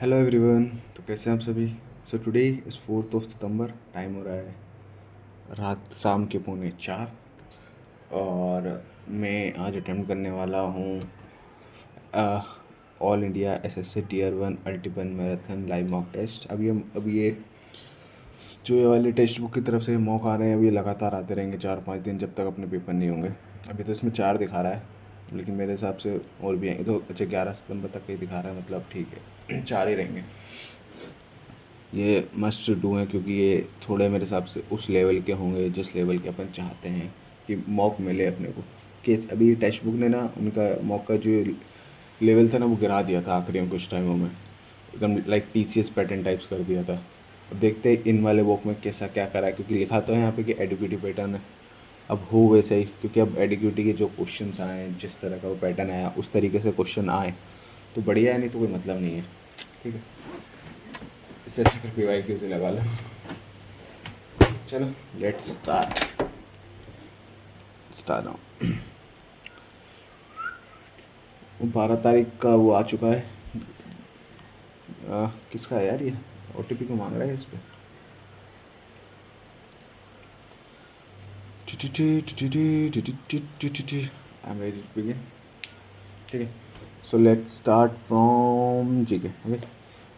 Hello everyone. तो कैसे हैं आप सभी। So today is 4 September. Time हो रहा है रात शाम के 3:45 और मैं आज अटेम्प्ट करने वाला हूँ ऑल इंडिया एसएससी टियर 1 अल्टीपन मैराथन लाइव मॉक टेस्ट। अब ये जो ये वाले टेक्स्ट बुक की तरफ से मॉक आ रहे हैं, अब ये लगातार आते रहेंगे 4-5 दिन, जब तक अपने पेपर नहीं होंगे। अभी तो इसमें 4 दिखा रहा है, लेकिन मेरे हिसाब से और भी आएंगे। तो अच्छा, 11 सितंबर तक का ही दिखा रहा है, मतलब ठीक है 4 ही रहेंगे। ये मस्ट डू हैं, क्योंकि ये थोड़े मेरे हिसाब से उस लेवल के होंगे जिस लेवल के अपन चाहते हैं कि मॉक मिले अपने को। केस अभी टेक्स्ट बुक ने ना उनका मॉक का जो लेवल था ना, वो गिरा दिया था आखिरी में कुछ टाइमों में, एकदम लाइक टीसीएस पैटर्न टाइप्स कर दिया था। अब देखते हैं इन वाले बुक में कैसा क्या करा है, क्योंकि लिखा तो है यहाँ पे कि एडिक्यूटी पैटर्न है। अब हो वैसे ही, क्योंकि अब एडिक्यूटी के जो क्वेश्चंस आए, जिस तरह का वो पैटर्न आया उस तरीके से क्वेश्चन आए तो बढ़िया है, नहीं तो कोई मतलब नहीं है। ठीक है, इससे अच्छा फिर PYQ से लगा लो। चलो लेट्स स्टार्ट नाउ। 12 तारीख का वो आ चुका है। किसका है यार ये, OTP को मांग रहा है इस पर। I am ready to begin. ठीक है, so let's start from GK. Okay,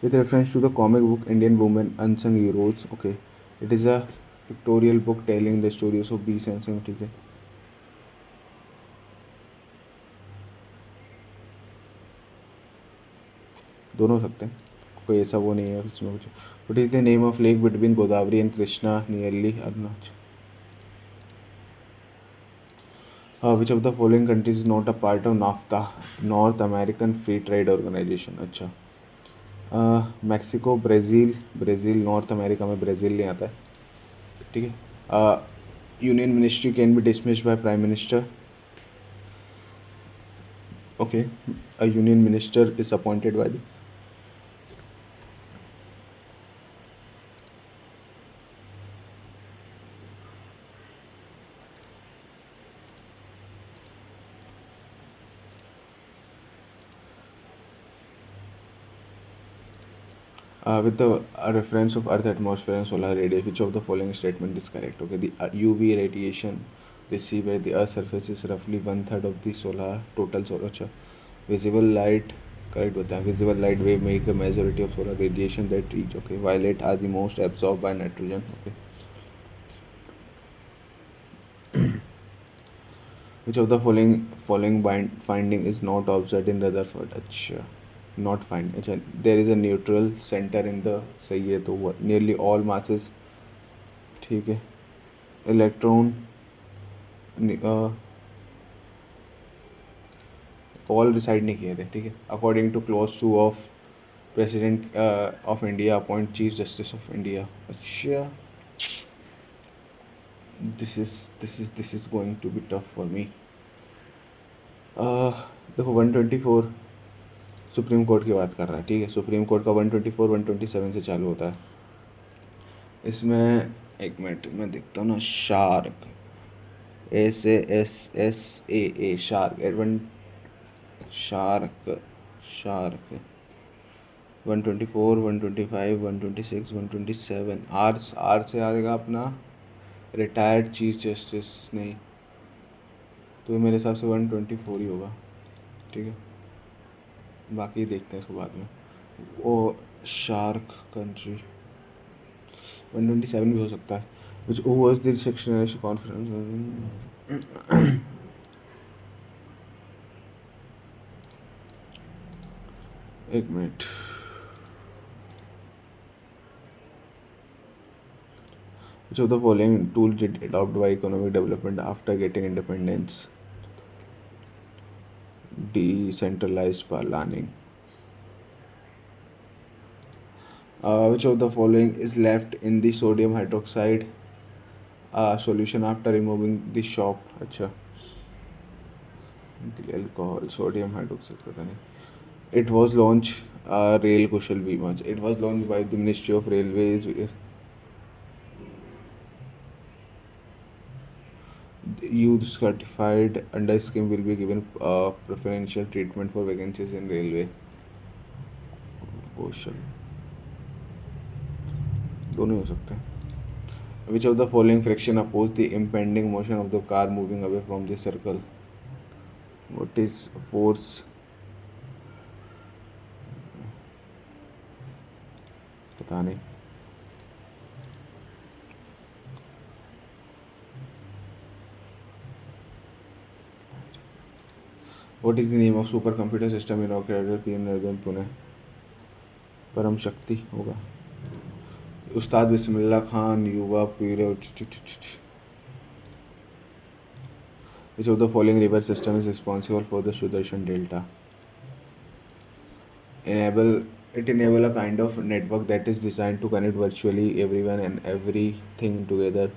with reference to the comic book Indian Women Unsung Heroes. Okay, it is a pictorial book telling the stories of these unsung. ठीक है, दोनों हो सकते हैं, कोई ऐसा वो नहीं है इसमें कुछ। What is the name of lake between Godavari and Krishna nearly Arunachal? Which of the following countries is not a part of NAFTA, North American Free Trade Organization? अच्छा, मैक्सिको, ब्राज़ील नॉर्थ अमेरिका में Brazil नहीं आता है। ठीक है, union ministry can be dismissed by prime minister. Okay, a union minister is appointed by the with the reference of Earth atmosphere and solar radiation. Which of the following statement is correct? Okay, the UV radiation received at the Earth's surface is roughly 1/3 of the solar total solar. अच्छा, visible light correct होता है। Visible light wave make a majority of solar radiation that reach. Okay, violet are the most absorbed by nitrogen. Okay, which of the following finding is not observed in Rutherford? अच्छा, not find, अच्छा, there is a neutral center in the, सही है, तो nearly all masses। ठीक है, electron all decide नहीं किए थे। ठीक है, according to clause 2 of president of India appoint chief justice of India. अच्छा, this is going to be tough for me. देखो 124 सुप्रीम कोर्ट की बात कर रहा है। ठीक है, सुप्रीम कोर्ट का 124 127 से चालू होता है। इसमें एक मिनट मैं देखता हूँ ना, शार्क SASSAA शार्क एडवन शार्क शार्क 124 125 126 127। आर से आएगा अपना रिटायर्ड चीफ जस्टिस, नहीं तो ये मेरे हिसाब से 124 ही होगा। ठीक है, बाकी देखते हैं इसको बाद में। वो शार्क कंट्री 127 भी हो सकता है। Which was the section conference. एक minute, which of the following tools did adopted by economic development after getting independence? Decentralized planning. Which of the following is left in the sodium hydroxide solution after removing the shop? अच्छा, alcohol sodium hydroxide पता नहीं। It was launched rail kushal bima. It was launched by the Ministry of Railways. Youth certified under scheme will be given preferential treatment for vacancies in railway. कौशल, दोनों हो सकते हैं। Which of the following friction oppose the impending motion of the car moving away from the circle? What is force? पता नहीं। What is the name of supercomputer system in Rocket PM Northern Pune? परम शक्ति होगा। उस्ताद बिस्मिल्लाह खान युवा period. Which of the following river system is responsible for the Sudarshan Delta? Enable a kind of network that is designed to connect virtually everyone and everything together.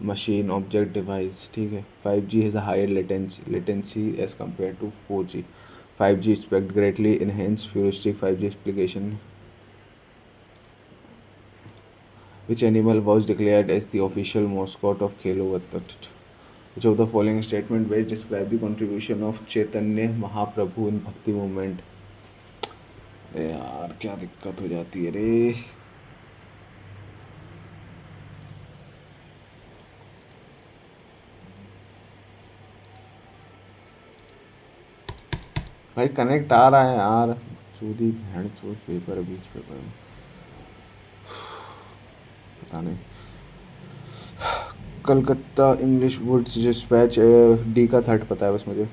Machine, object, device. ठीक है। 5G has a higher latency as compared to 4G. 5G expect greatly enhanced futuristic 5G application. Which animal was declared as the official mascot of Khelo Vattat? Which of the following statement best describe the contribution of Chaitanya Mahaprabhu in Bhakti movement? यार क्या दिक्कत हो जाती है रे। भाई connect आ रहा है यार, चूदी भैंड चूद पेपर है बीच पेपर में, पता नहीं। Calcutta English woods dispatch D का थर्ड पता है बस मुझे,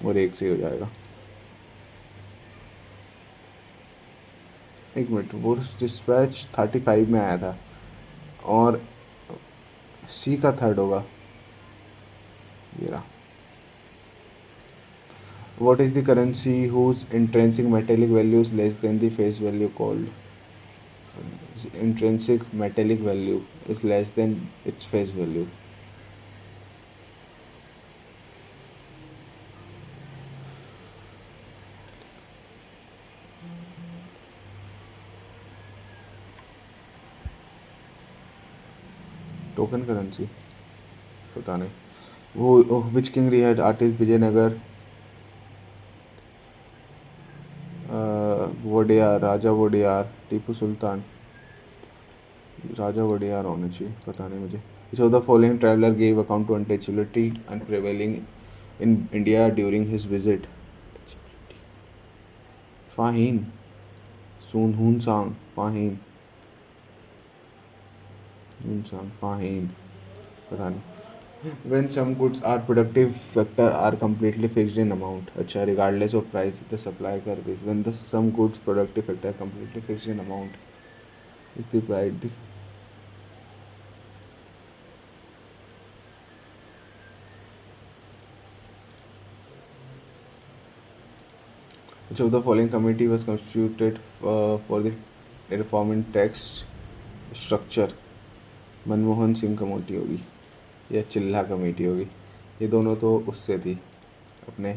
और एक से ही हो जाएगा। एक मिनट, वुड्स डिस्पैच 35 में आया था और सी का थर्ड होगा ये रहा। What is the currency whose intrinsic metallic value is less than the face value called? Intrinsic metallic value is less than its face value. Token currency पता नहीं। वो which king rehired artist Vijayanagar Wodeyar, Raja Wodeyar, Tipu Sultan, Raja Wodeyar होना चाहिए, पता नहीं मुझे। Which of the following traveler gave account to untouchability and prevailing in India during his visit? Faheen, Sun Hun Sang, Faheen, Hun Sang, Faheen, पता नहीं। When some goods are productive factor are completely fixed in amount. अच्छा, regardless of price the supply curve is when the some goods productive factor are completely fixed in amount is the price. Which of the following committee was constituted for the reform in tax structure? Manmohan Singh committee होगी या चिल्ला committee होगी, ये दोनों तो उससे थी अपने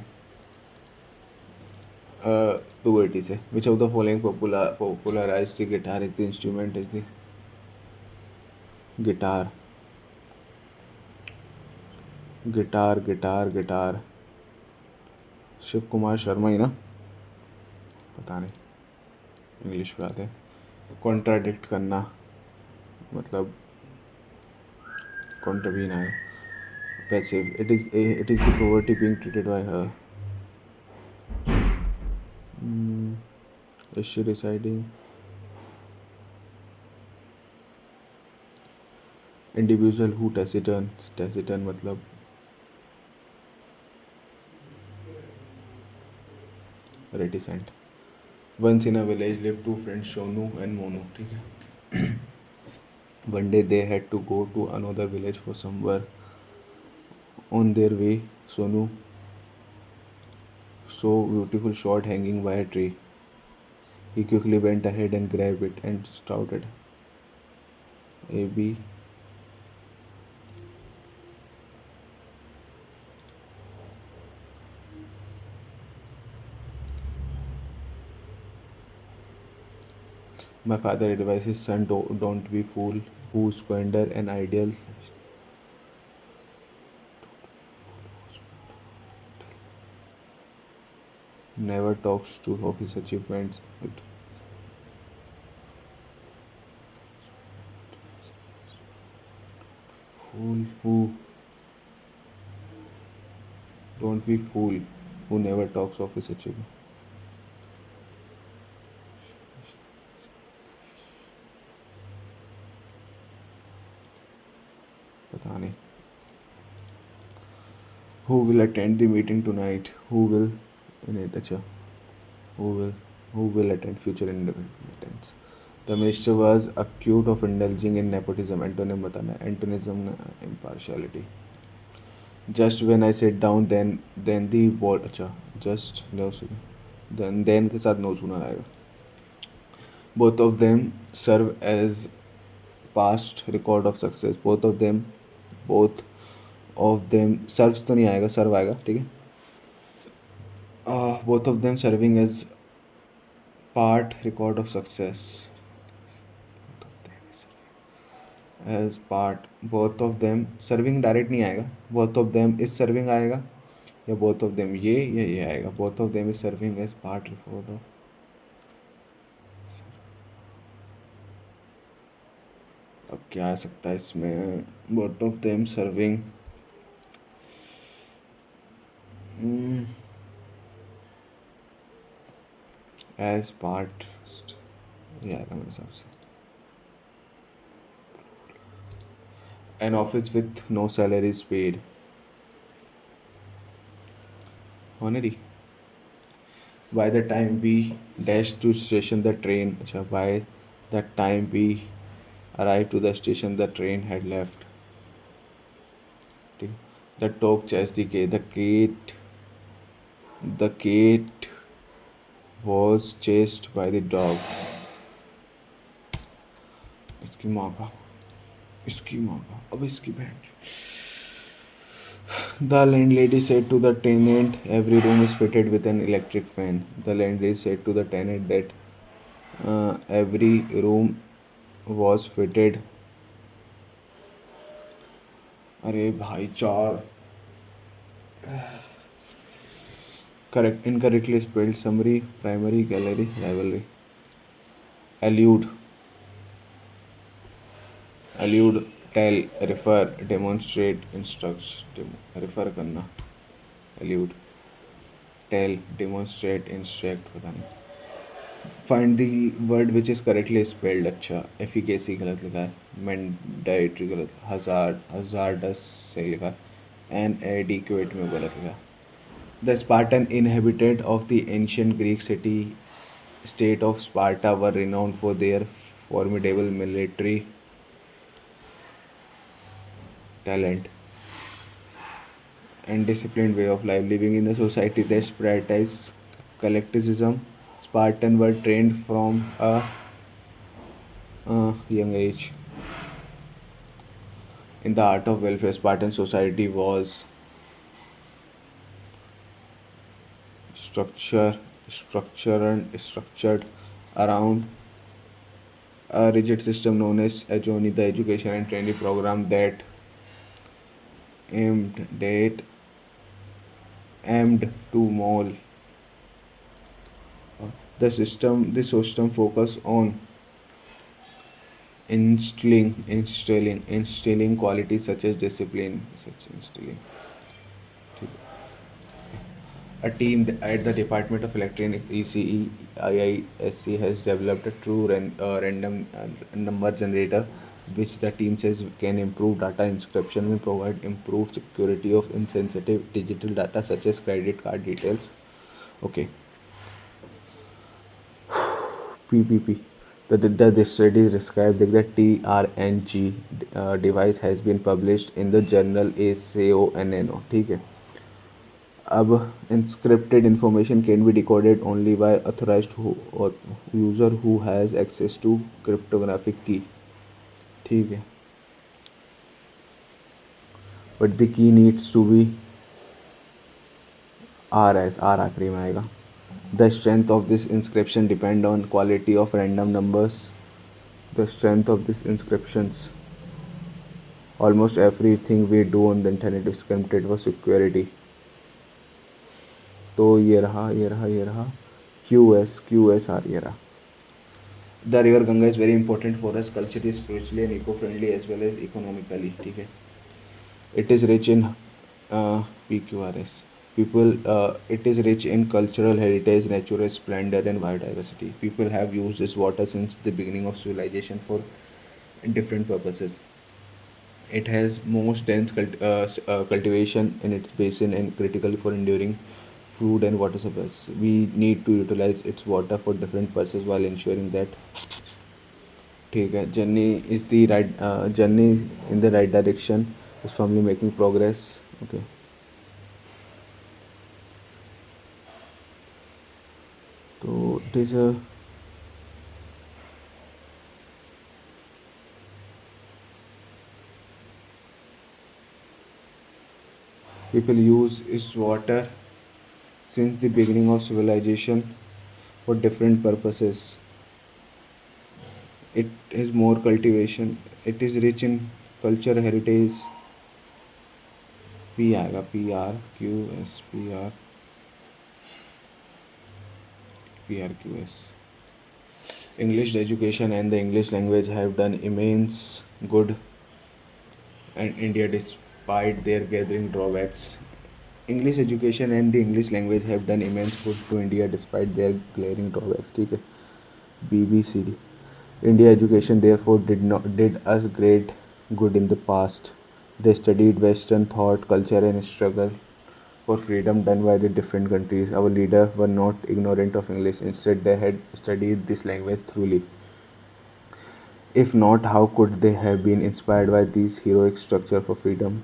पुबर्टी से। Which of the following popularise the guitar is the instrument is the guitar, guitar guitar guitar, Shiv Kumar Sharma ही ना, पता नहीं, इंग्लिश में आते हैं। कॉन्ट्राडिक्ट करना मतलब कॉन्ट्रवीन है। Passive, it is the property being treated by her. Is she residing? Individual who taciturn मतलब reticent. Once in a village lived two friends Shonu and Monu, ठीक है। One day they had to go to another village for some work. On their way, Sonu saw a beautiful sword hanging by a tree. He quickly went ahead and grabbed it and shouted, "AB." My father advises son don't be fool who squander an ideal never talks to of his achievements. Fool who don't be fool who never talks of his achievement. पता नहीं. Who will attend the meeting tonight? Who will in it? अच्छा. Who will attend future meetings? The minister was accused of indulging in nepotism. Antonym बताना है. Antonism impartiality. Just when I sit down, then the ball. अच्छा. Just no सुना. Then के साथ no सुना आएगा. Both of them serve as past record of success. Both of them serves तो नहीं आएगा, serve आएगा. ठीक है. Both of them serving as part record of success. As part, both of them serving direct नहीं आएगा. Both of them is serving आएगा, या both of them ये या ये आएगा. Both of them is serving as part record of. अब क्या आ सकता है इसमें? Both of them serving as part, ये आएगा मेरे हिसाब से. An office with no salary is paid. Honorary. By the time we dash to station, the train. अच्छा, by the time we arrived to the station, the train had left. ठीक. The dog chased the cat. The cat was chased by the dog. इसकी माँ का. अब इसकी बहन. The landlady said to the tenant, every room is fitted with an electric fan. The landlady said to the tenant that every room was fitted. अरे भाई चार. Correct. Incorrectly spelled. Summary, primary, gallery, rivalry. Allude, tell, refer, demonstrate, instruct. Refer करना. Allude, tell, demonstrate, instruct. पता नहीं. Find the word which is correctly spelled. अच्छा. Efficacy गलत लिखा है. Mandatory गलत. Hazardous सही लिखा है. Inadequate में गलत लिखा है. The Spartan inhabited of the ancient Greek city state of Sparta were renowned for their formidable military talent and disciplined way of life. Living in a society that prioritized collectivism, Spartans were trained from a young age in the art of welfare. Spartan society was structured around a rigid system known as Agoni, the education and training program that aimed to mold. This system focused on instilling qualities such as discipline. A team at the Department of Electronics (ECE) IISc has developed a true random number generator, which the team says can improve data encryption and provide improved security of insensitive digital data such as credit card details. Okay. PPP. The study described that the TRNG device has been published in the journal ACONNO. ठीक है. अब encrypted information can be decoded only by authorized user who has access to cryptographic key. ठीक है. But the key needs to be R आखिरी में आएगा. The strength of this encryption depend on quality of random numbers. The strength of these encryptions. Almost everything we do on the internet is encrypted for security. तो ये रहा ये रहा ये रहा QS ये रहा। The river Ganga is very important for us culturally, spiritually and eco friendly as well as economically. ठीक है। It is rich in PQRS. People, it is rich in cultural heritage, natural splendor, and biodiversity. People have used this water since the beginning of civilization for different purposes. It has most dense cultivation in its basin and critical for enduring food and water supplies. We need to utilize its water for different purposes while ensuring that ठीक है journey is the right journey in the right direction is firmly making progress. Okay. So it is a people use its water since the beginning of civilization for different purposes. It is more cultivation. It is rich in culture heritage. P आएगा PRQS PRQS. English education and the English language have done immense good and India despite their gathering drawbacks. English education and the English language have done immense good to India despite their glaring drawbacks. ठीक है। BBCD. India education therefore did us great good in the past. They studied Western thought, culture, and struggle for freedom done by the different countries. Our leaders were not ignorant of English. Instead, they had studied this language thoroughly. If not, how could they have been inspired by these heroic structure for freedom?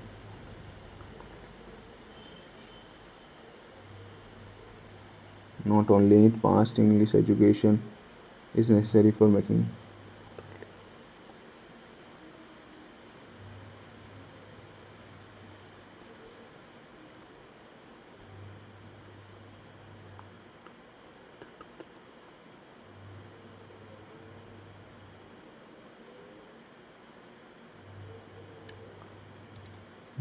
Not only in past, English education is necessary for making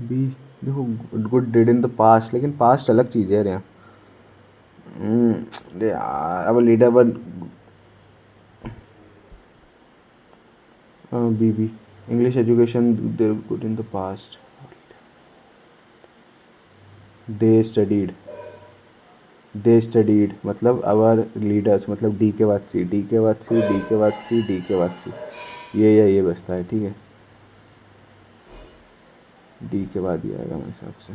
B. देखो good did in the past, लेकिन past अलग चीज़ है यार। यार अब leader one BB English education good in the past. They studied मतलब our leaders, मतलब डी के बाद सी, डी के बाद सी, डी के बाद सी, डी के बाद सी, ये या ये बचता है। ठीक है। डी के बाद ही आएगा मेरे हिसाब से।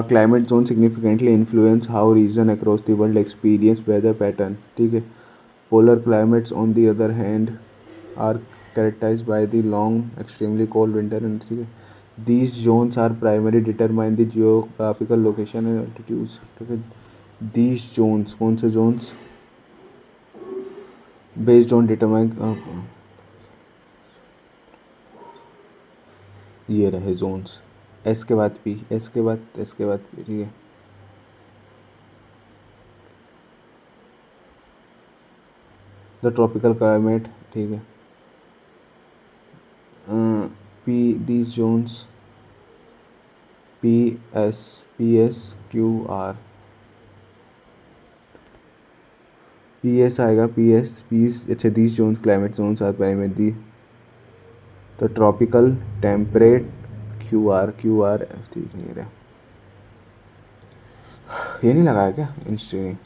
Climate zone significantly influence how region across the world experience weather pattern. ठीक है। Polar climates on the other hand are characterized by the long extremely cold winter and ठीक है। these zones are primarily determine the geographical location and altitudes। ठीक है। these zones कौन से zones based on determine ये रहे zones। S के बाद पी, एस के बाद एस के बाद पी। ठीक है। The tropical climate. ठीक है। P these zones PSQR PS आएगा पीस। अच्छा these zones climate zones are primary the tropical temperate QR। ठीक है। ये नहीं लगाया क्या instant?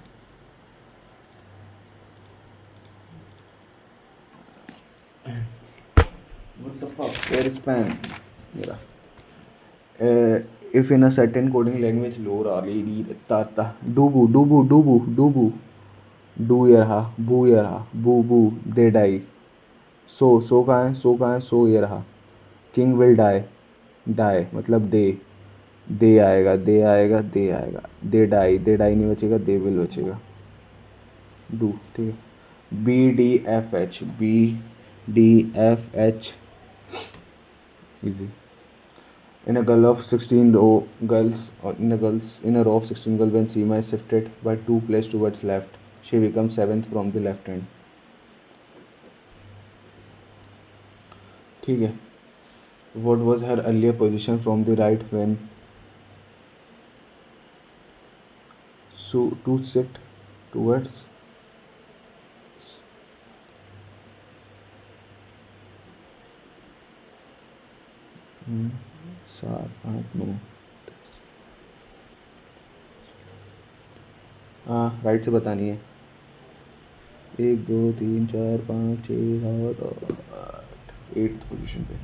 What the fuck? Where is pen? मेरा if in a certain coding language low rali ta dubu do ये रहा बू बू दे डाई। सो कहाँ है सो ये रहा। किंग विल डाई मतलब दे आएगा दे डाई नहीं बचेगा, दे विल बचेगा। डू। ठीक है। BDFH easy। In a girl of 16 girls, or in a row of 16 girls, when Seema is shifted by 2 places towards left, she becomes 7th from the left hand। ठीक है। What was her earlier position from the right when to sit towards? हम्म, 7 8 9। हाँ, right से बतानी है। 1 2 3 4 5 6 7 8 eighth position पे।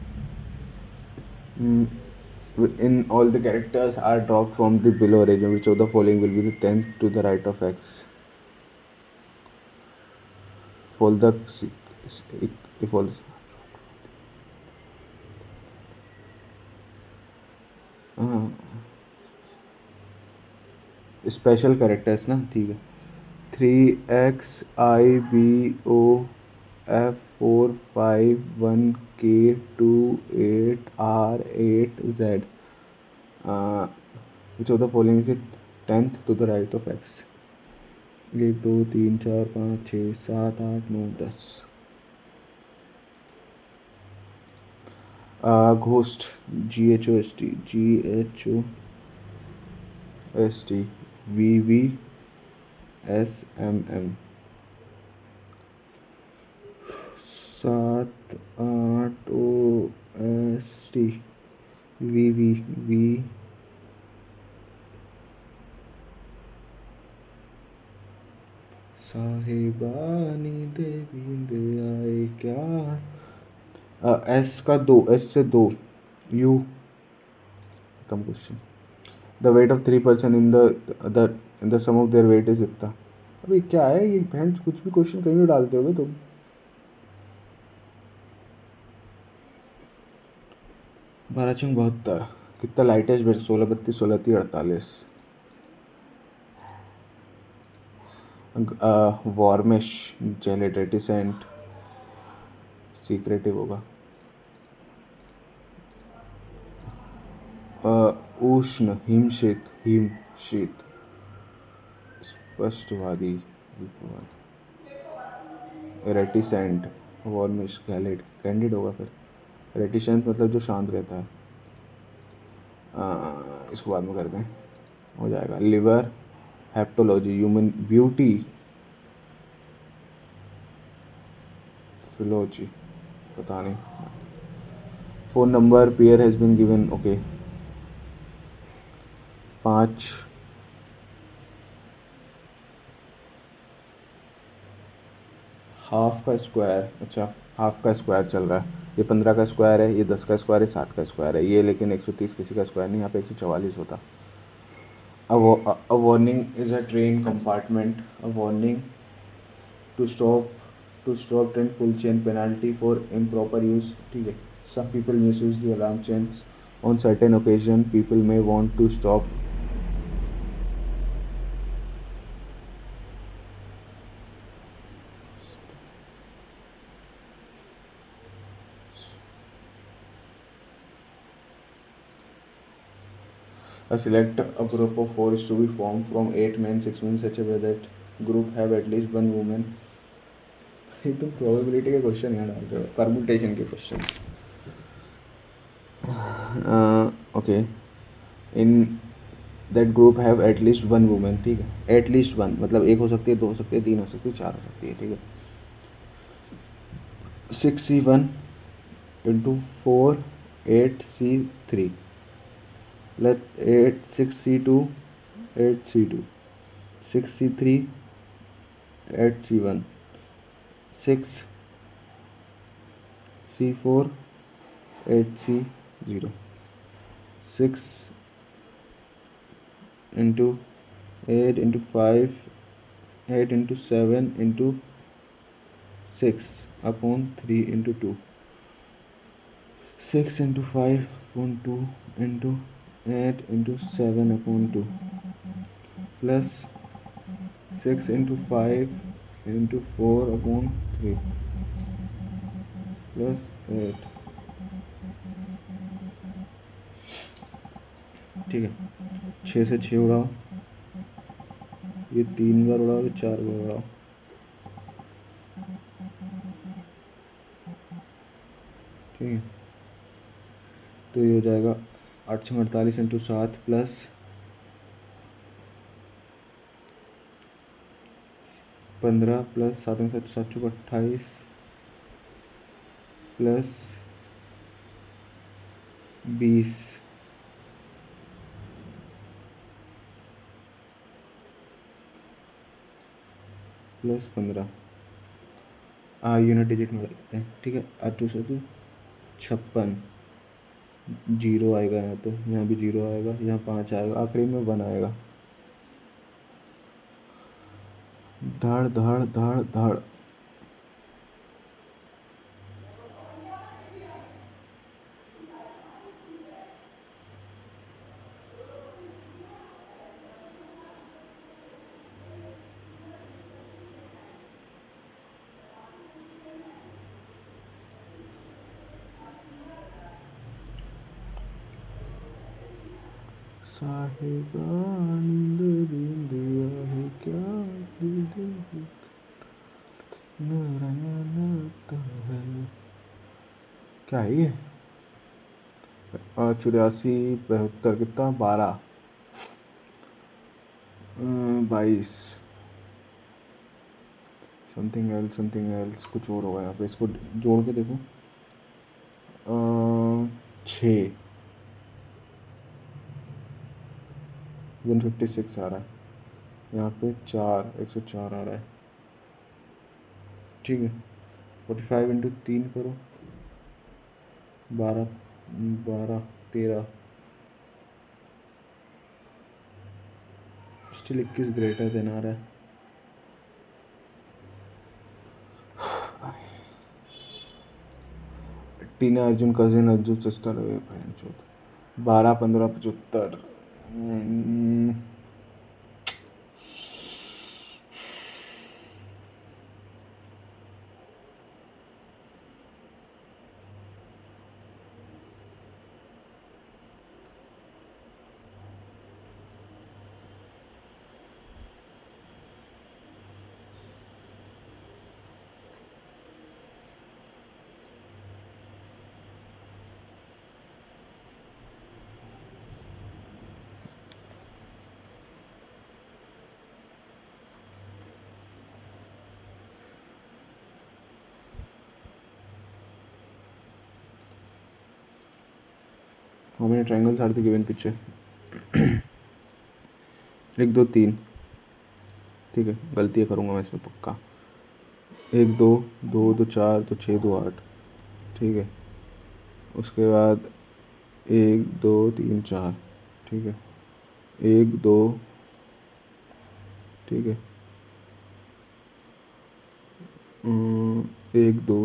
In all the characters are dropped from the below arrangement, which of the following will be the 10th to the right of x? Fold the if all special characters ना, ठीक है। 3x I B O F 4 5 1 K 2 8 R 8 Z, which of the following is the 10th to the right of x? 1 2 3 4 5 6 7 8 9 10। Ghost, GHOST VVSMM। 7 8 OST VV साहिबानी देवी दे आए क्या। S का 2, S से 2 you come question. The weight of 3 person in the sum of their weight is इतना। अभी क्या है ये बहन, कुछ भी क्वेश्चन कहीं भी डालते होगे तुम। 12×72 कितना लाइटेस्ट बेट? 16 32 16 30 48। वॉर्मिश जेलेट रेटिसेंट सीक्रेटिव होगा। उष्ण हिमशीत स्पष्टवादी रेटिसेंट वॉर्मिश गैलेट कैंडिड होगा। फिर रेटिसेंट मतलब जो शांत रहता है। इसको बाद में करते हैं, हो जाएगा। लिवर हेप्टोलॉजी ह्यूमन ब्यूटी फिलोजी पता नहीं। Phone number pair has been given, okay. 5 half का स्क्वायर, अच्छा हाफ का स्क्वायर चल रहा है। ये 15 का स्क्वायर है, ये 10 का स्क्वायर है, 7 का स्क्वायर है। ये लेकिन 130 किसी का स्क्वायर नहीं, यहाँ पे 144 होता। A warning is a train compartment. A warning to stop train pull chain penalty for improper use, ठीक है। Some people misuse the alarm chains on certain occasion. People may want to stop select a group of 4 is to be formed from 8 men 6 women such a way that group have at least 1 woman। ये तो probability के question यहाँ डाल रहे हो, permutation के question. Okay, in that group have at least 1 women, ठीक है। एटलीस्ट 1 मतलब 1 हो सकती है, 2 हो सकती है, 3 हो सकती है, 4 हो सकती है, ठीक है। 6C1 into 4 8C3 plus 6C2 8C2 6C3 8C1 6C4 8C0 6 into 8 into 5 8 into 7 into 6 upon 3 into 2 6 into 5 upon 2 into 8 into 7 upon 2 plus 6 into 5 into 4 upon 3 plus 8, ठीक है। 6 से 6 उड़ाओ, ये 3 बार उड़ाओ, ये 4 बार उड़ाओ, ठीक है। तो ये हो जाएगा 8×48 into 7 plus 15 plus 7×7 7 × 28 plus 20 plus 15 unit digit में रखते हैं, ठीक है। 8×2 = 56, जीरो आएगा यहाँ, तो यहाँ भी जीरो आएगा, यहाँ 5 आएगा, आखिरी में 1 आएगा। धड़ धड़ धड़ धड़। साहिबा नींद बिंदिया है क्या, दिल नारायण है क्या है ये। 84 72 कितना, 12 22 समथिंग एल्स कुछ और होगा यहाँ पे, इसको जोड़ के देखो। 6 156 आ रहा है, यहाँ पे 4 104 आ रहा है, ठीक है। 45 इंटू 3 करो, 12 12 13 स्टिल 21 ग्रेटर देन आ रहा है। टीना Arjun cousin Arjun sister 12 15 75। How many triangles are the given picture? 1 2 3, ठीक है। गलतियाँ करूँगा मैं इसमें पक्का। 1 2 2 2 4 2 6 2 8, ठीक है। उसके बाद 1 2 3 4, ठीक है। 1 2, ठीक है। 1 2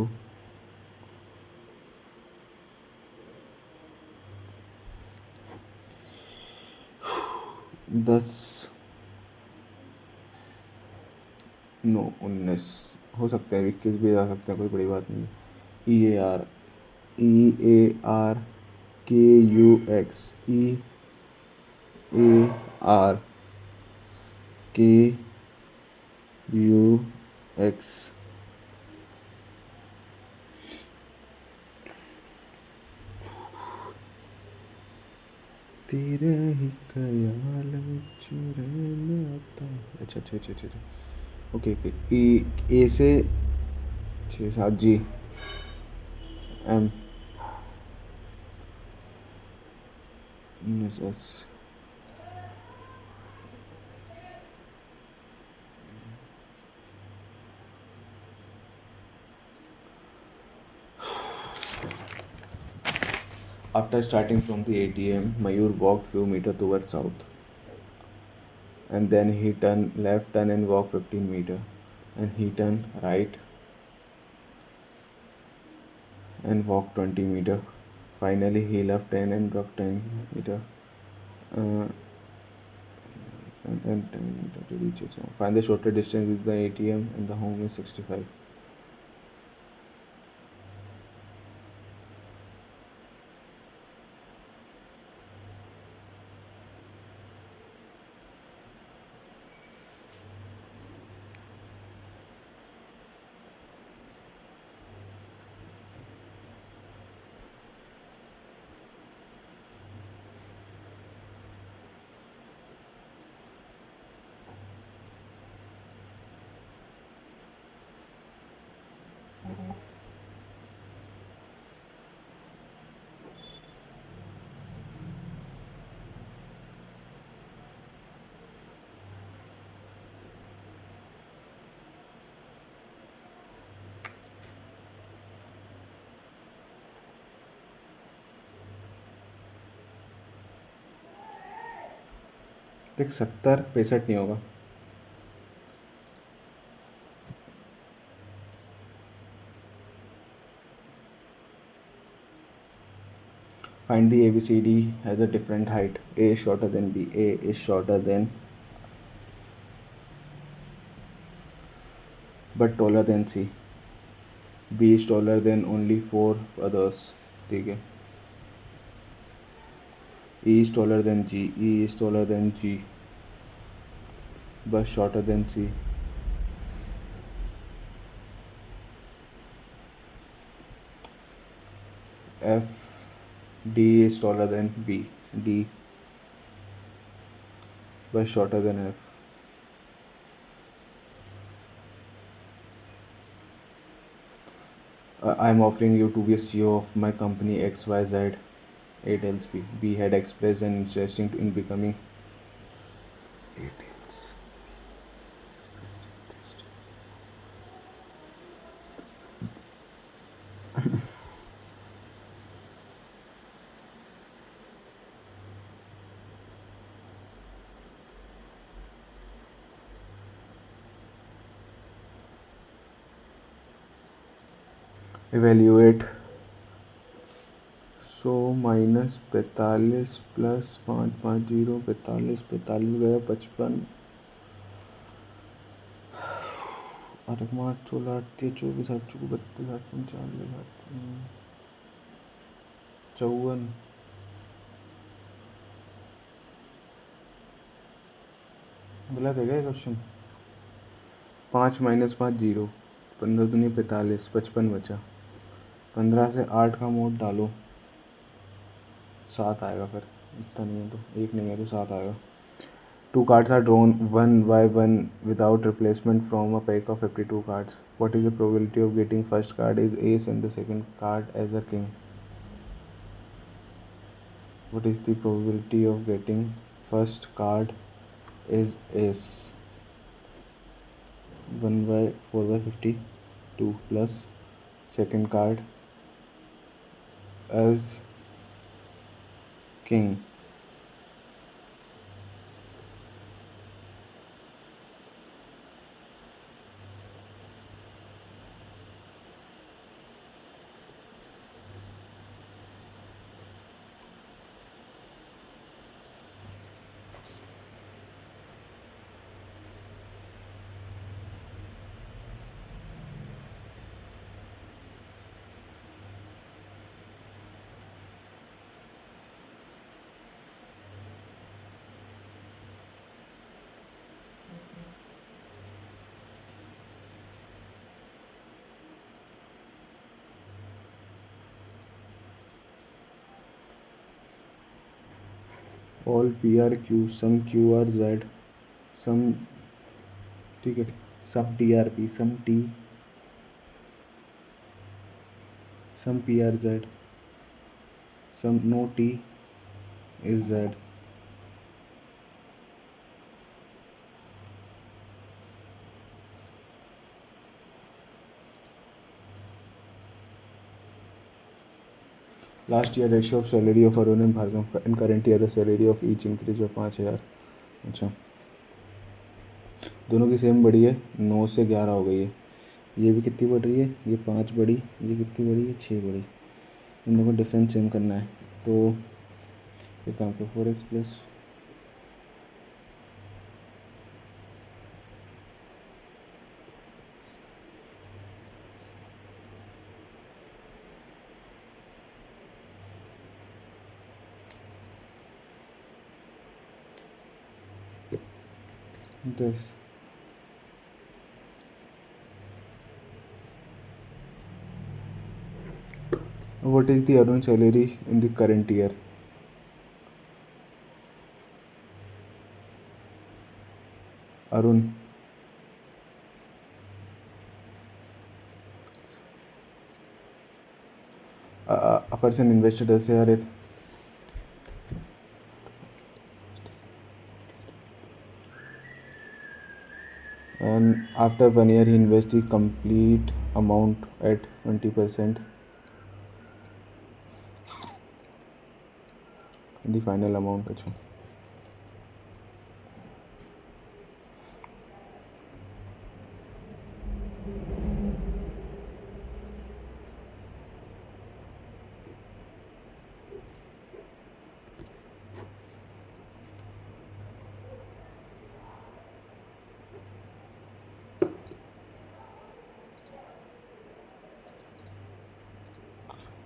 10 9 19 हो सकते हैं, 21 भी आ सकते हैं, कोई बड़ी बात नहीं है। EARKUX EARKUX तेरा ही ख्याल चुराना आता। अच्छा अच्छा अच्छा अच्छा, ओके ओके। ए से 6 7 G M S. After starting from the ATM, Mayur walked few meters towards south, and then he turned left turn and walked 15 meters, and he turned right and walked 20 meters. Finally, he left turn and walked 10 meters. And 10 meters to reach its home. Find the shorter distance with the ATM and the home is 65. देख 70 65 नहीं होगा। Find the ABCD has a different height. A is shorter than B. A is shorter than but taller than C. B is taller than only 4 others. ठीक है. E is taller than G. E is taller than G but shorter than C. F D is taller than B. D but shorter than F. I am offering you to be a CEO of my company XYZ. A tells B. B had expressed an interest in becoming. A tells. Evaluate. So -45 plus 550 45 45 गया 55 8 8 16 8 24 8 24 32 8 45 54 गलत है क्या question? 5 - 5 0 15 दूनी 45 55 बचा 15 से 8 का mode डालो 7 आएगा। फिर इतना नहीं है तो 1 नहीं है तो 7 आएगा। 2 cards are drawn one by one without replacement from a pack of 52 cards. What is the probability of getting first card is ace and the second card as a king? What is the probability of getting first card is ace? 1 by 4 by 52 plus second card as king. All P are Q, some Q are Z, some ठीक है, some T are P, some T, some P are Z, some no T is Z. Last year ratio of salary of Arun and Bhargav and current year the salary of each increased by 5,000. अच्छा, दोनों की same बढ़ी है, 9 से 11 हो गई है। ये भी कितनी बढ़ रही है? ये 5 बढ़ी, ये कितनी बढ़ी है? 6 बढ़ी। इन दोनों को डिफरेंस सेम करना है तो ये काम को 4x plus this. What is the Arun salary in the current year? Arun, a person invested 10,000 and after 1 year he invests the complete amount at 20%. The final amount. अच्छा,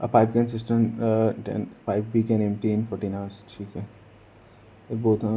A pipe can system 10 pipe B can empty in 14 hours. ठीक है. ये both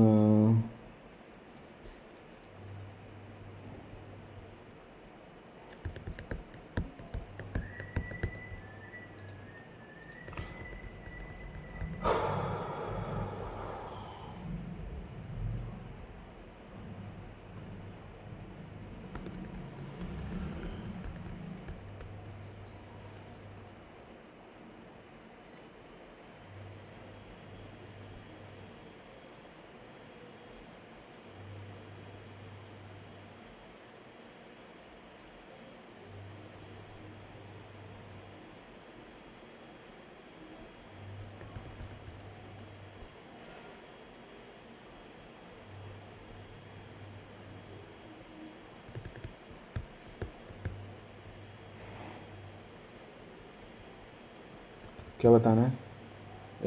क्या बताना है?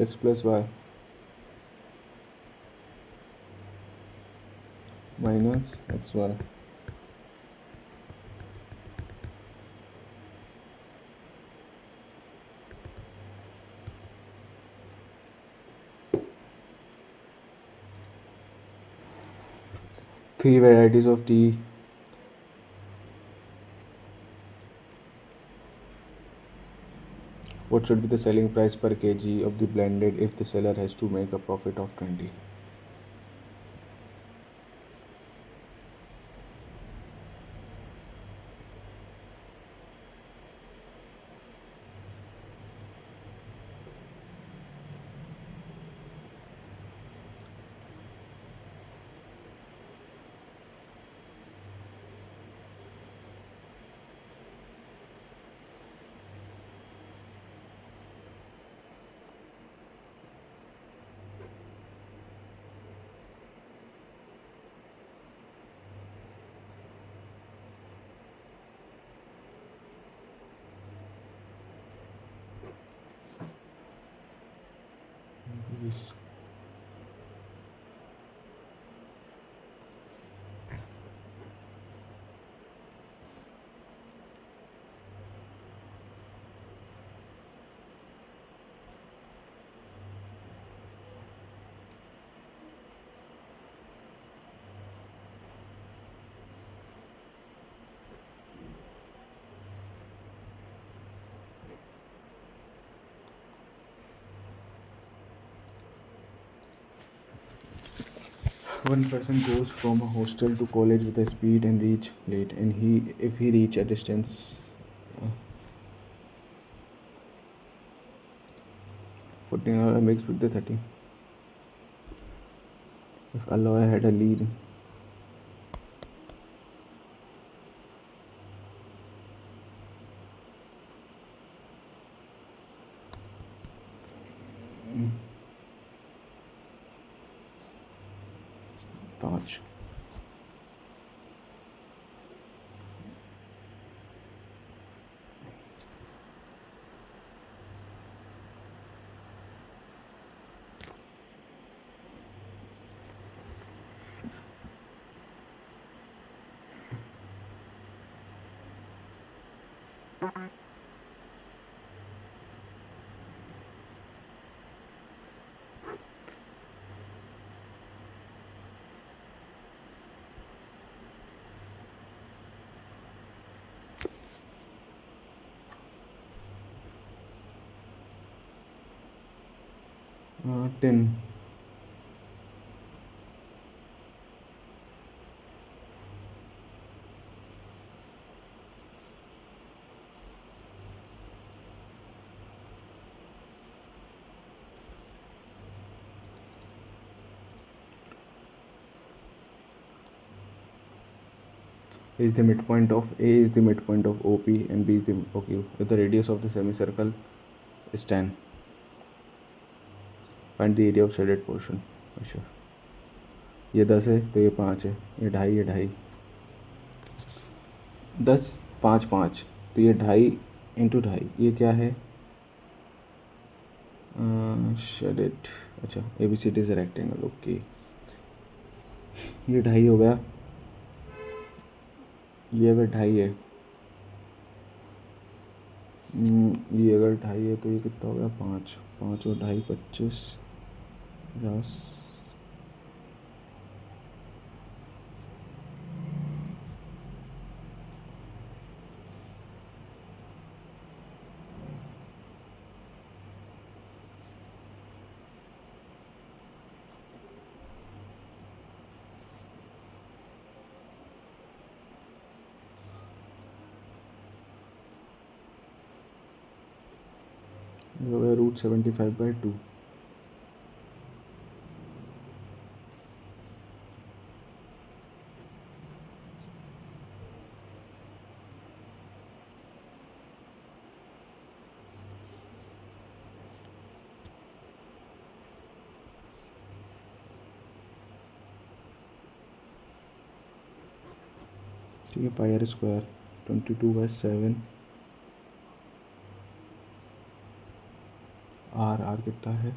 X plus y minus xy. Three varieties of tea. What should be the selling price per kg of the blended if the seller has to make a profit of 20? Yes. One person goes from a hostel to college with a speed and reach late, and if he reach a distance 14 hour mixed with the 30. If Aloy had a lead. Touch. Tin. Is the midpoint of A is the midpoint of OP and B is the OQ. If the radius of the semicircle is 10, find the area of shaded portion. अच्छा, ये 10 है तो ये 5 है, ये 2.5, ये 2.5, 10, 5, 5 तो ये 2.5 इंटू 2.5 ये क्या है? शेडेड. अच्छा, ABCD इज रेक्टेंगल. ओके, ये 2.5 हो गया. ये अगर 2.5 है ये अगर 2.5 है तो ये कितना हो गया, 5, 5 और 2.5 25, 50। ये हो गया √75/2। ठीक है, πr², 22/7। आर कितना है,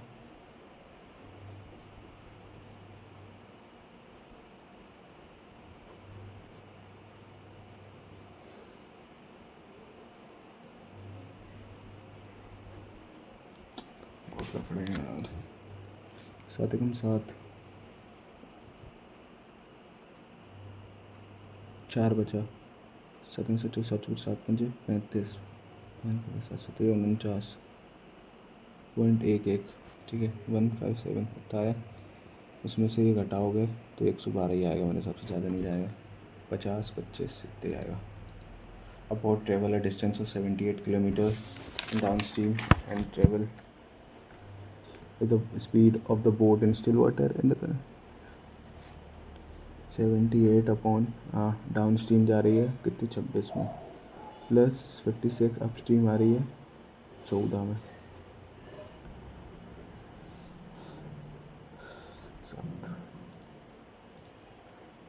पड़ेगा यार, 7 एकम 7, 4 बचा, 7 7 7 7 5 35, 7 7 49.11। ठीक है, 157 इतना आया। उसमें से ये घटाओगे तो 112 ही आएगा मेरे हिसाब से, ज़्यादा नहीं जाएगा। 50 25 इतने आएगा। About travel a distance of 78 kilometres down stream and travel with the speed of the boat in still water in the current 78 upon down stream जा रही है कितनी, 26 में, प्लस 56 अप स्ट्रीम आ रही है 14 में।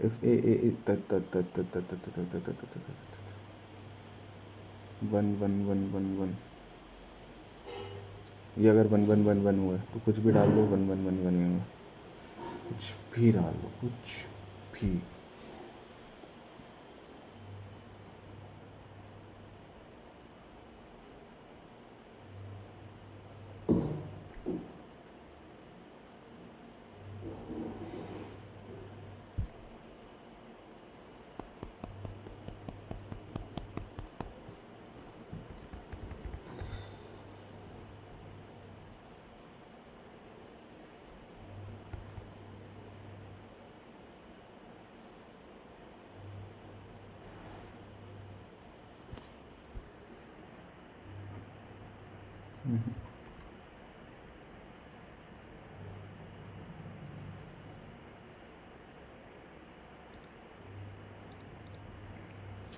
इफ ए 111111, ये अगर 1111 हुआ है तो कुछ भी डाल दो, 1111 है, कुछ भी डाल दो, कुछ भी।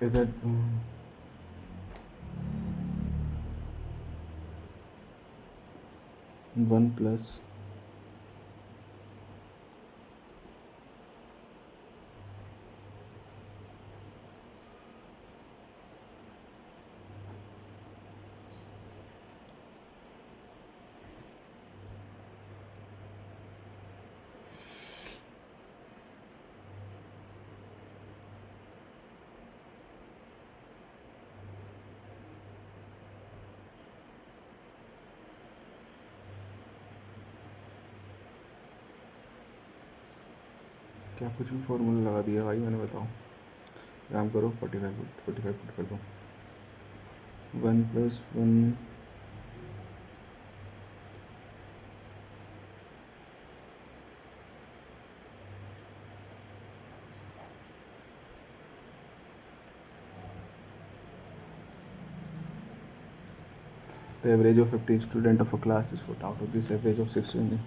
इधर 1 प्लस क्या कुछ भी फॉर्मूला लगा दिया भाई मैंने, बताओ। काम करो, 45 पुट कर दो। 1 + 1 The average of 15 student of a class is put out of this average of 16.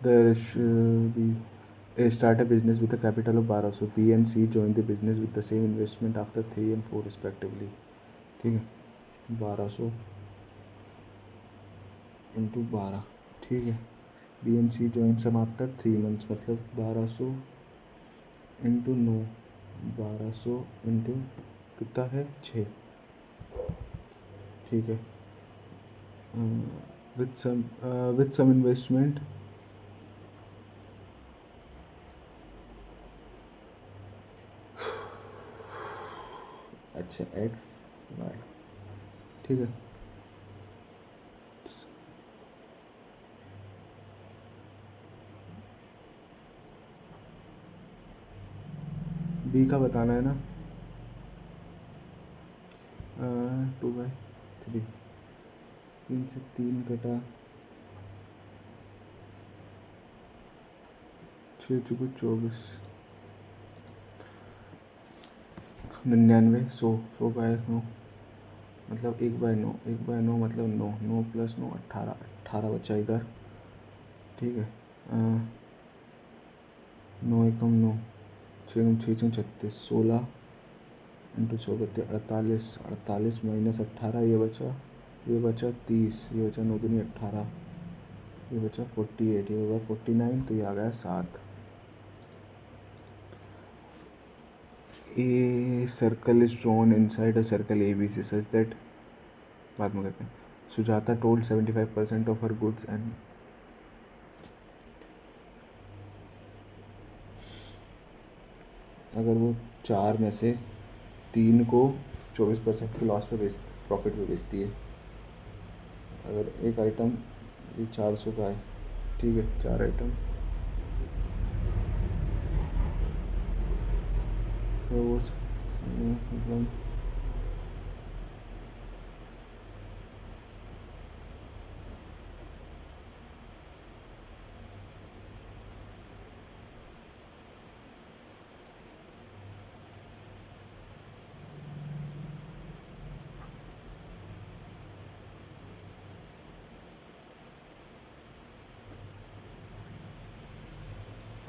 There should be start a business with a capital of 1200. B and C join the business with the same investment after 3 and 4 respectively. ठीक है, 1200 into 12, ठीक है. B and C join some after 3 months, मतलब 1200 into 9, 1200 into कितना है 6, ठीक है. With some investment अच्छा एक्स वाई, ठीक है. बी का बताना है ना. 2/3, 3 से 3 कटा, 6 चुको 24, 99, 100/9, मतलब 1/9, 1/9 मतलब 9, 9 + 9 18, 18 बचा इधर, ठीक है. 9 एकम 9, 6 6 36, 16 इंटू 24 48, 48 - 18 ये बचा 30, ये बचा 9 दूनी 18, ये बचा 48, ये होगा 49, तो ये आ गया 7. A circle is drawn inside a circle A B C such that, बाद में करते हैं. Sujata told 75% of her goods and, अगर वो 4 में से 3 को 24% के लॉस पे प्रॉफिट पे बेचती है. अगर एक आइटम ये 400 का है, ठीक है, 4 आइटम, तो वो मतलब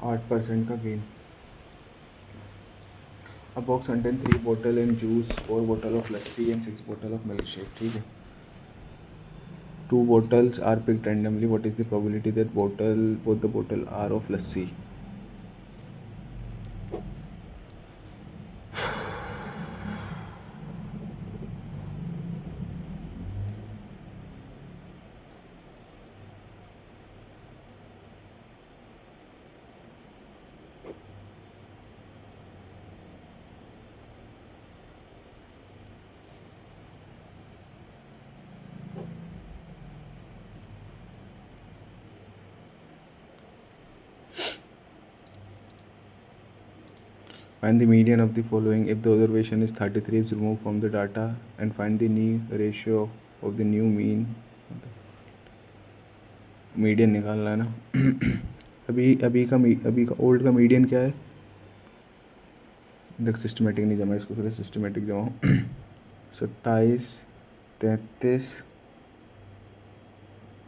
8% का gain. A box contains 3 bottles and juice, 4 bottles of lassi and 6 bottles of milkshake, ठीक है. 2 bottles are picked randomly. What is the probability that both the bottles are of lassi? Find the median of the following. If the observation is 33, is removed from the data and find the new ratio of the new mean. Median निकालना है ना. अभी का old का median क्या है. देख systematic नहीं जमा, इसको फिर सिस्टमेटिक जमाओ. 27, 33,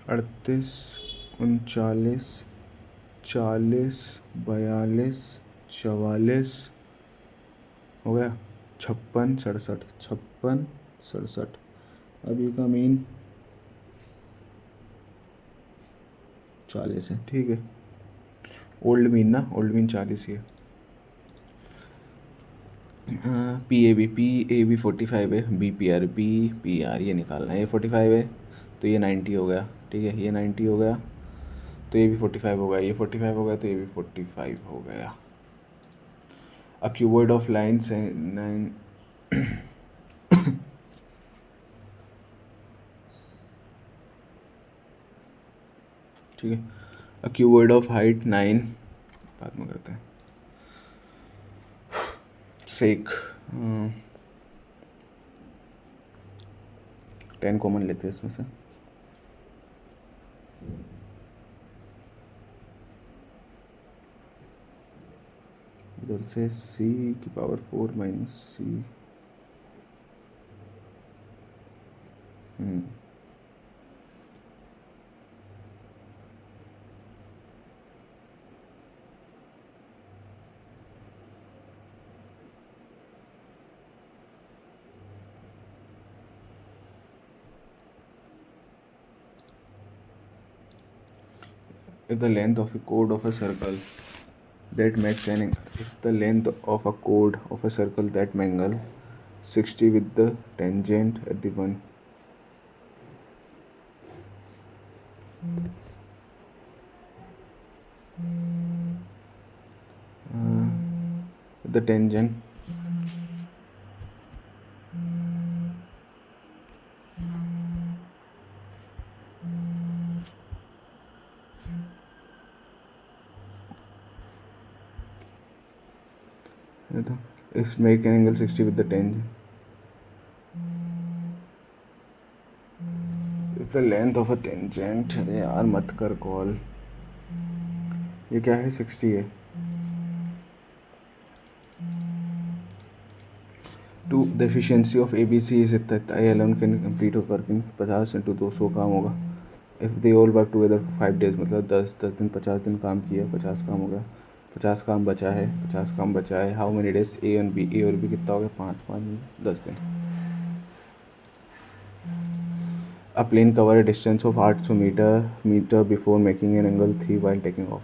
38, 39, 40, 42, 44 हो गया, 56, 67, 56, 67. अभी का मीन 40 है, ठीक है. ओल्ड मीन ना, ओल्ड मीन 40 ही है. पी ए बी 45 है, बी पी आर ये निकालना है. ये 45 है तो ये 90 हो गया, ठीक है. ये 90 हो गया तो ये भी 45 हो गया, ये 45 हो गया तो ये भी 45 हो गया. अ क्यूबॉइड ऑफ लाइन्स 9, ठीक है. अ क्यूबॉइड ऑफ हाइट 9, बाद में करते हैं. सेक 10 कॉमन लेते हैं इसमें से. इधर से c⁴ - c, if the length of a chord of a circle that makes an if the length of a chord of a circle that angle 60 with the tangent at the one the tangent if make an angle 60 with the tangent if the length of a tangent अरे यार मत कर call ये क्या है 60 है to the efficiency of ABC is इतना I alone can complete work in 50 into 200 काम होगा if they all work together for 5 days मतलब 10 दिन 50 दिन काम किया 50 काम हो गया 50 काम बचा है 50 काम बचा है हाउ मेनी डेज ए और बी कितना हो गया 5 10 दिन A plane cover a distance of 800 meter before making an angle 3 while taking off.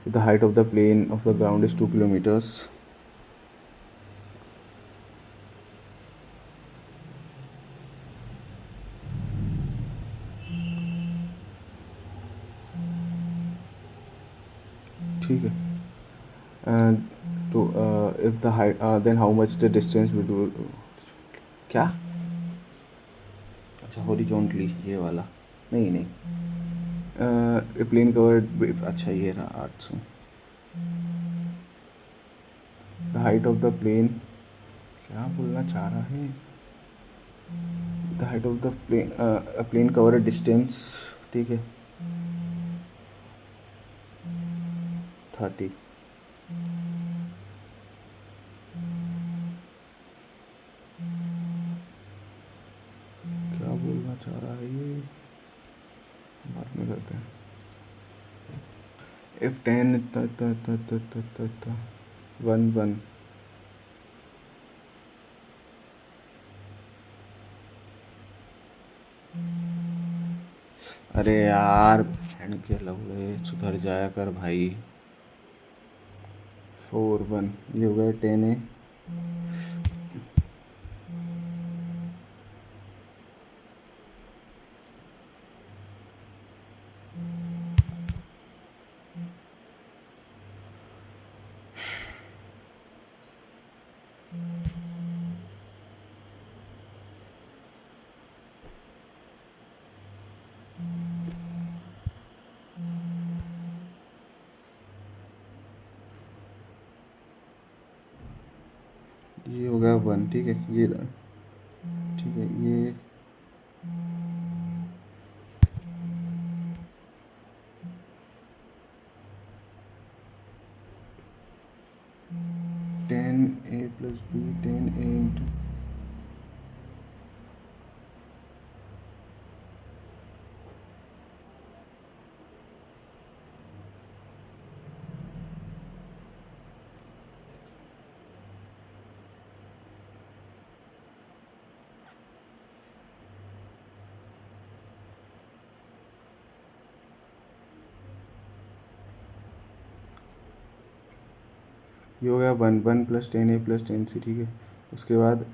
If the height of the plane of the ground is 2 kilometers, ठीक है तो if the height then how much the distance will do क्या अच्छा horizontally ये वाला नहीं नहीं plane cover अच्छा ये रहा 800 the height of the plane क्या बोलना चाह रहा है the height of the plane cover distance ठीक है 30 क्या बोलना चाह रहा है ये बाद में करते हैं if 10 1 अरे यार बहन के लगे सुधर जाया कर भाई 4 1 ये हो गया 10 है ये हो गया 1 ठीक है ये ठीक है ये टेन ए प्लस बी 10 ए इंटू ये हो गया 1 प्लस 10 ए प्लस 10 सी ठीक है उसके बाद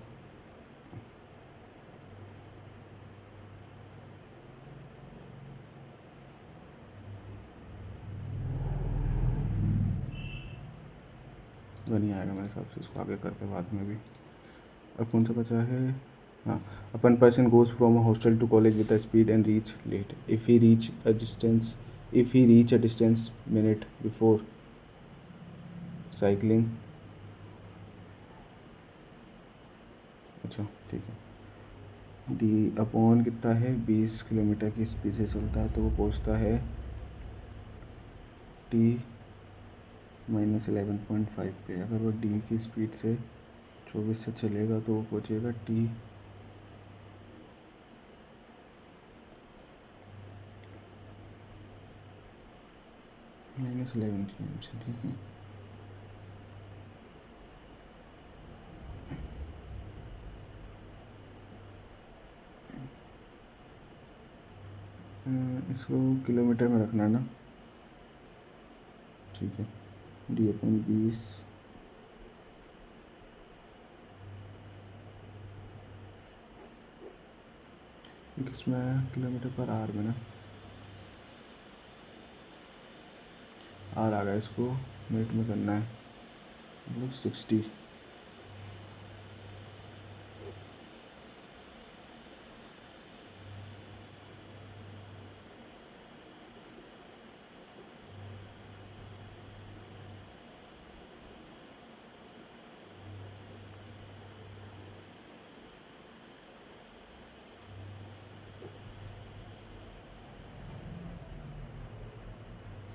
नहीं आएगा मेरे हिसाब से इसको आगे करते बाद में भी अब कौन सा बचा है हाँ अपन person goes from a hostel to college with a speed and reach late if he reach a distance minute before cycling अच्छा ठीक है डी अपॉन कितना है 20 किलोमीटर की स्पीड से चलता है तो वो पहुंचता है टी -11.5 पे अगर वो डी की स्पीड से 24 से चलेगा तो वो पहुंचेगा टी -11 km से ठीक है इसको किलोमीटर में रखना है ना, ठीक है। D/20 किसमें, किलोमीटर पर आवर में ना, आर आ गया, इसको मिनट में करना है, मतलब 60।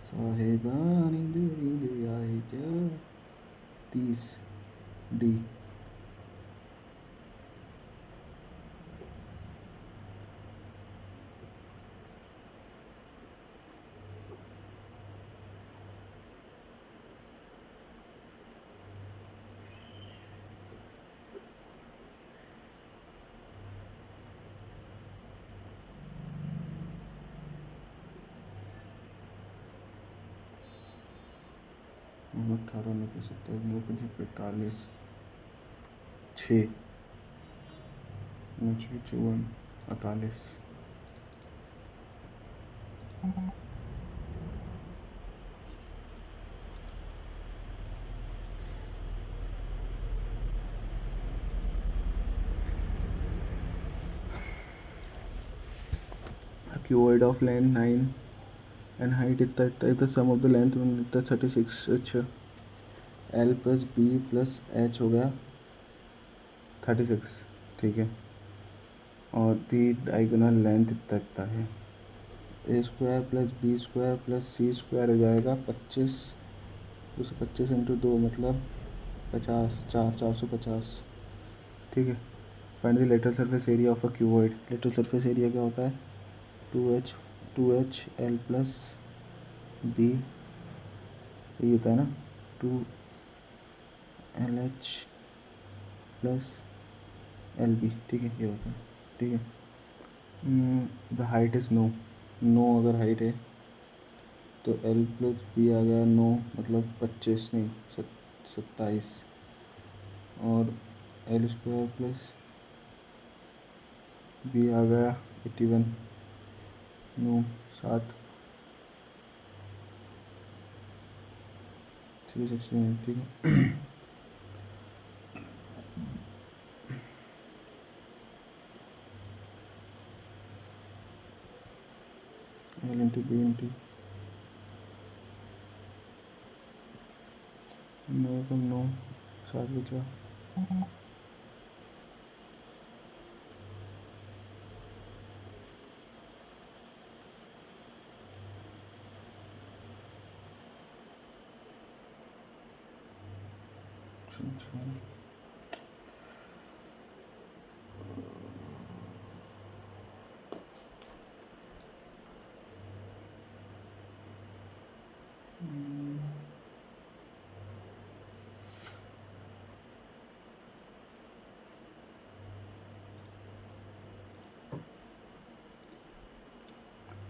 साहेबा नींद नींद आए क्या, 30 D। और 18 90 70 9 5 45 6 9 6 54 48। Cuboid of length 9 and height इतना इतना इतना, सम ऑफ द लेंथ इतना 36। अच्छा, L plus B plus H हो गया 36, ठीक है। और दी डायगोनल लेंथ इतना इतना है, A square plus B square plus C square हो जाएगा 25। 225 इंटू 2 मतलब 50, 450, ठीक है। Find the lateral surface area of a cuboid. Lateral surface area क्या होता है, 2H L प्लस बी, ये होता है ना, 2LH प्लस LB, ठीक है, ये होता है, ठीक है। The height is no, no अगर हाइट है तो L प्लस बी आ गया 9 मतलब 25 नहीं 27, और L स्क्वायर प्लस बी आ गया 81, 9 7 369, ठीक है। L इंटू बी इंटू 9 कम 9 7 बचा,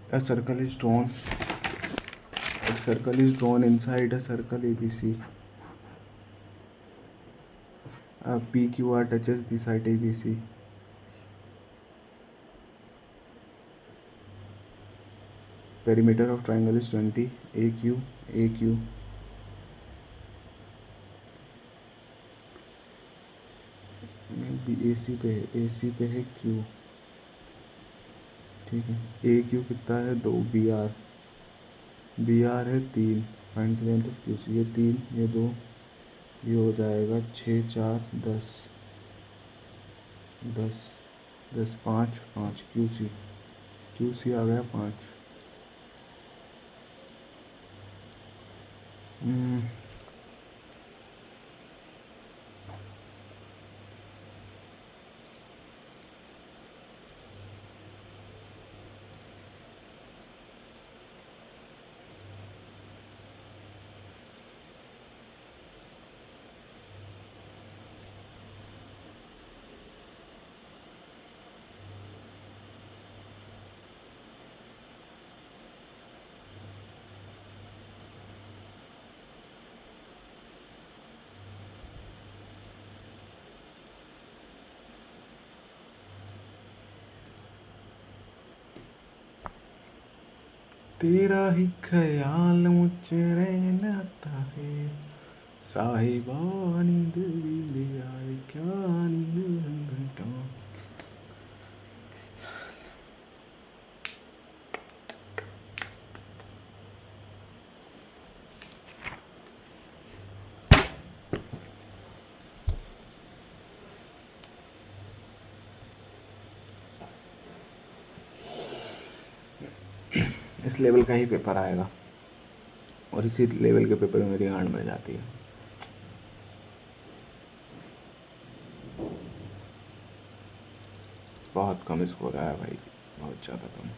a circle is drawn, a circle is drawn inside a circle ABC. PQR touches the side ABC. Perimeter of triangle is 20, AQ, AQ. AC पे है Q, ठीक है। AQ कितना है 2, BR है 3, find the length of QC, ये 3 ये 2, ये हो जाएगा 6 4 10 10 10 5 5, QC आ गया 5। तेरा ही ख्याल मुझे रहता है साहिबा, नींद भी आए क्या नींद घटा। इस लेवल का ही पेपर आएगा और इसी लेवल के पेपर में मेरी गांड मर जाती है। बहुत कम स्कोर आया भाई, बहुत ज़्यादा कम।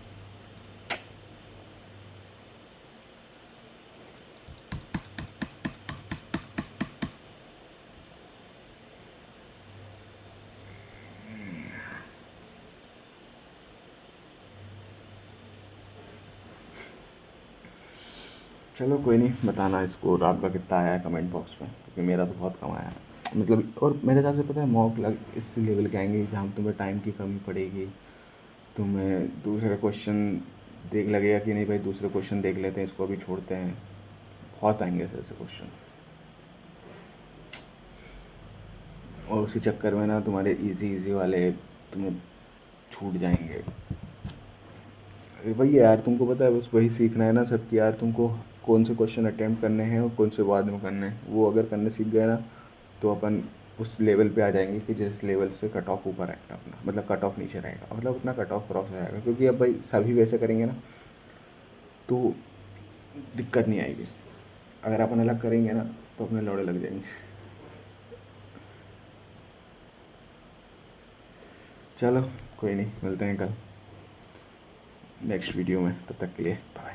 चलो कोई नहीं, बताना स्कोर आपका कितना आया है कमेंट बॉक्स में, क्योंकि मेरा तो बहुत कम आया है मतलब। और मेरे हिसाब से पता है मॉक लग इस लेवल के आएंगे जहाँ तुम्हें टाइम की कमी पड़ेगी, तुम्हें दूसरे क्वेश्चन देख लगेगा कि नहीं भाई दूसरे क्वेश्चन देख लेते हैं, इसको अभी छोड़ते हैं। बहुत आएंगे ऐसे क्वेश्चन, और उसी चक्कर में ना तुम्हारे इजी इजी वाले तुम्हें छूट जाएंगे। वही है यार, तुमको पता है बस वही सीखना है ना सब कि यार तुमको कौन से क्वेश्चन अटेम्प्ट करने हैं और कौन से बाद में करने हैं। वो अगर करने सीख गए ना तो अपन उस लेवल पे आ जाएंगे कि जिस लेवल से कट ऑफ ऊपर आएगा अपना, मतलब कट ऑफ नीचे रहेगा, मतलब अपना कट ऑफ क्रॉस हो जाएगा। क्योंकि अब भाई सभी वैसे करेंगे ना तो दिक्कत नहीं आएगी। अगर अपन अलग करेंगे ना तो अपने लौड़े लग जाएंगे। चलो कोई नहीं, मिलते हैं कल नेक्स्ट वीडियो में, तब तक के लिए बाय।